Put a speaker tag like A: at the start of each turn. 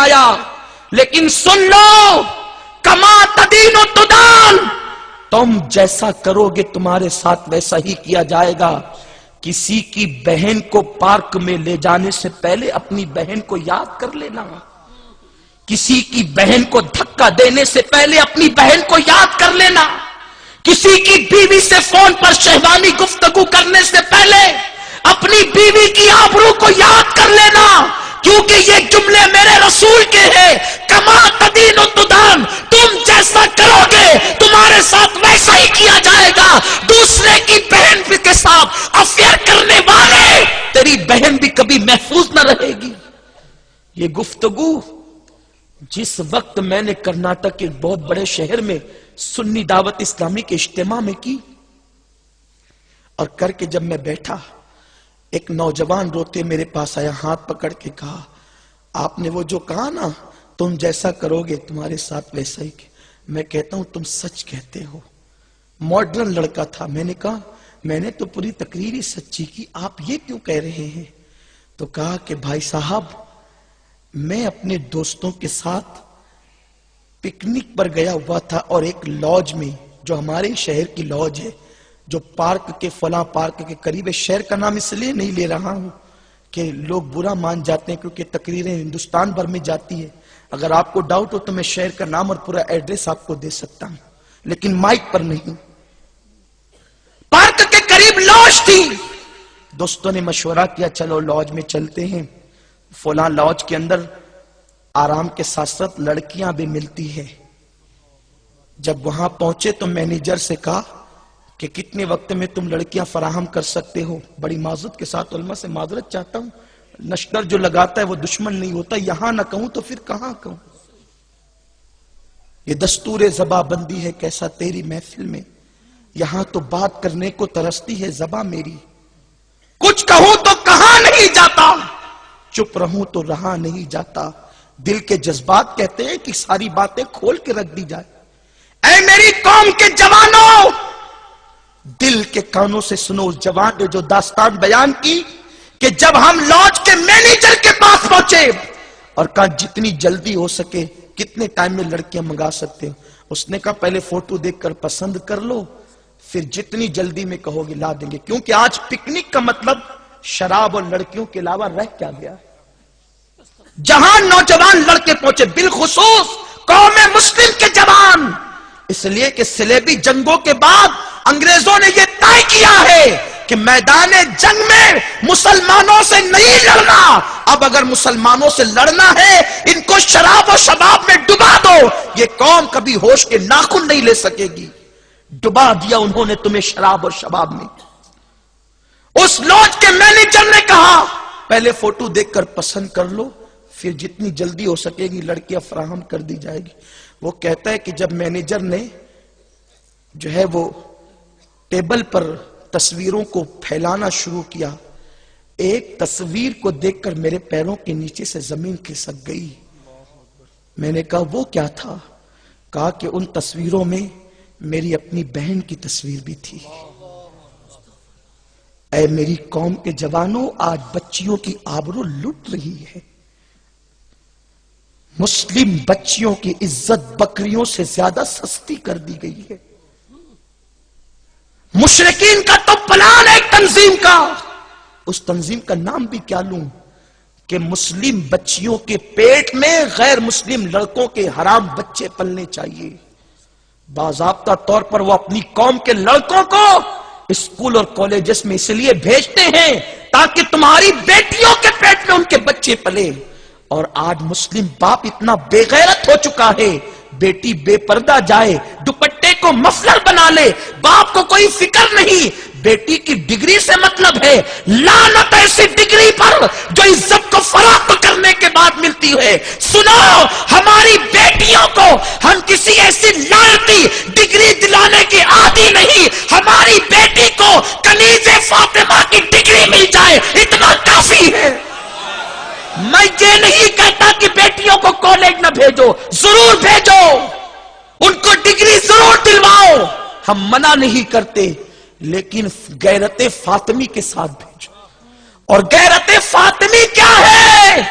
A: آیا، لیکن سن لو، کما تدین و تدان، تم جیسا کرو گے تمہارے ساتھ ویسا ہی کیا جائے گا۔ کسی کی بہن کو پارک میں لے جانے سے پہلے اپنی بہن کو یاد کر لینا، کسی کی بہن کو دھکا دینے سے پہلے اپنی بہن کو یاد کر لینا، کسی کی بیوی سے فون پر شہوانی گفتگو کرنے سے پہلے اپنی بیوی کی آبرو کو یاد کر لینا، کیونکہ یہ جملے میرے رسول کے ہیں، کما تدین و تدان، تم جیسا کرو گے تمہارے ساتھ ویسا ہی کیا جائے گا۔ دوسرے کی بہن کے ساتھ افیئر کرنے والے، تیری بہن بھی کبھی محفوظ نہ رہے گی۔ یہ گفتگو جس وقت میں نے کرناٹک کے ایک بہت بڑے شہر میں سنی دعوت اسلامی کے اجتماع میں کی، اور کر کے جب میں بیٹھا، ایک نوجوان روتے میرے پاس آیا، ہاتھ پکڑ کے کہا، آپ نے وہ جو کہا نا تم جیسا کرو گے تمہارے ساتھ ویسا ہی، میں کہتا ہوں تم سچ کہتے ہو۔ ماڈرن لڑکا تھا، میں نے کہا میں نے تو پوری تقریر ہی سچی کی، آپ یہ کیوں کہہ رہے ہیں؟ تو کہا کہ بھائی صاحب، میں اپنے دوستوں کے ساتھ پکنک پر گیا ہوا تھا، اور ایک لاج میں، جو ہمارے شہر کی لاج ہے، جو پارک کے فلاں پارک کے قریب ہے، شہر کا نام اس لیے نہیں لے رہا ہوں کہ لوگ برا مان جاتے ہیں، کیونکہ تقریریں ہندوستان بھر میں جاتی ہے، اگر آپ کو ڈاؤٹ ہو تو میں شہر کا نام اور پورا ایڈریس آپ کو دے سکتا ہوں، لیکن مائک پر نہیں۔ پارک کے قریب لاج تھی، دوستوں نے مشورہ کیا چلو لاج میں چلتے ہیں، فلاں لاج کے اندر آرام کے ساتھ ساتھ لڑکیاں بھی ملتی ہے۔ جب وہاں پہنچے تو مینیجر سے کہا کہ کتنے وقت میں تم لڑکیاں فراہم کر سکتے ہو؟ بڑی معذرت کے ساتھ علماء سے معذرت چاہتا ہوں، نشتر جو لگاتا ہے وہ دشمن نہیں ہوتا، یہاں نہ کہوں تو پھر کہاں کہوں؟ یہ دستور زباں بندی ہے کیسا تیری محفل میں، یہاں تو بات کرنے کو ترستی ہے زباں میری، کچھ کہوں تو کہاں نہیں جاتا، چپ رہوں تو رہا نہیں جاتا، دل کے جذبات کہتے ہیں کہ ساری باتیں کھول کے رکھ دی جائے۔ اے میری قوم کے جوانوں، دل کے کانوں سے سنو اس جوان نے جو داستان بیان کی کہ جب ہم لاج کے مینیجر کے پاس پہنچے اور کہا جتنی جلدی ہو سکے کتنے ٹائم میں لڑکیاں منگا سکتے ہو، اس نے کہا پہلے فوٹو دیکھ کر پسند کر لو، پھر جتنی جلدی میں کہو گے لا دیں گے، کیونکہ آج پکنک کا مطلب شراب اور لڑکیوں کے علاوہ رہ کیا گیا ہے۔ جہاں نوجوان لڑکے پہنچے، بالخصوص قوم مسلم کے جوان، اس لیے کہ صلیبی جنگوں کے بعد انگریزوں نے یہ طے کیا ہے کہ میدان جنگ میں مسلمانوں سے نہیں لڑنا، اب اگر مسلمانوں سے لڑنا ہے ان کو شراب و شباب میں ڈبا دو، یہ قوم کبھی ہوش کے ناخن نہیں لے سکے گی۔ ڈبا دیا انہوں نے تمہیں شراب اور شباب میں۔ اس لاج کے مینیجر نے کہا پہلے فوٹو دیکھ کر پسند کر لو، پھر جتنی جلدی ہو سکے گی لڑکیاں فراہم کر دی جائے گی۔ وہ کہتا ہے کہ جب مینیجر نے جو ہے وہ ٹیبل پر تصویروں کو پھیلانا شروع کیا، ایک تصویر کو دیکھ کر میرے پیروں کے نیچے سے زمین کھسک گئی۔ میں نے کہا وہ کیا تھا؟ کہا کہ ان تصویروں میں میری اپنی بہن کی تصویر بھی تھی۔ اے میری قوم کے جوانوں، آج بچیوں کی آبرو لٹ رہی ہے، مسلم بچیوں کی عزت بکریوں سے زیادہ سستی کر دی گئی ہے۔ مشرکین کا تو پلان ہے تنظیم کا، اس تنظیم کا نام بھی کیا لوں کہ مسلم بچیوں کے پیٹ میں غیر مسلم لڑکوں کے حرام بچے پلنے چاہیے۔ باضابطہ طور پر وہ اپنی قوم کے لڑکوں کو اسکول اور کالجز میں اس لیے بھیجتے ہیں تاکہ تمہاری بیٹیوں کے پیٹ میں ان کے بچے پلے۔ اور آج مسلم باپ اتنا بے غیرت ہو چکا ہے، بیٹی بے پردہ جائے، دوپٹے کو مفلر بنا لے، باپ کو کوئی فکر نہیں، بیٹی کی ڈگری سے مطلب ہے، لعنت ایسی ڈگری پر جو عزت کو فروخت کرنے کے بعد ملتی ہے۔ سنو، ہماری بیٹیوں کو ہم کسی ایسی لعنتی ڈگری دلانے کی عادی نہیں، ہماری بیٹی کو کنیز فاطمہ کی ڈگری مل جائے اتنا کافی ہے۔ میں یہ نہیں کہتا کہ بیٹیوں کو کالج نہ بھیجو، ضرور بھیجو، ان کو ڈگری ضرور دلواؤ، ہم منع نہیں کرتے، لیکن غیرت فاطمی کے ساتھ بھیجو۔ اور غیرت فاطمی کیا ہے؟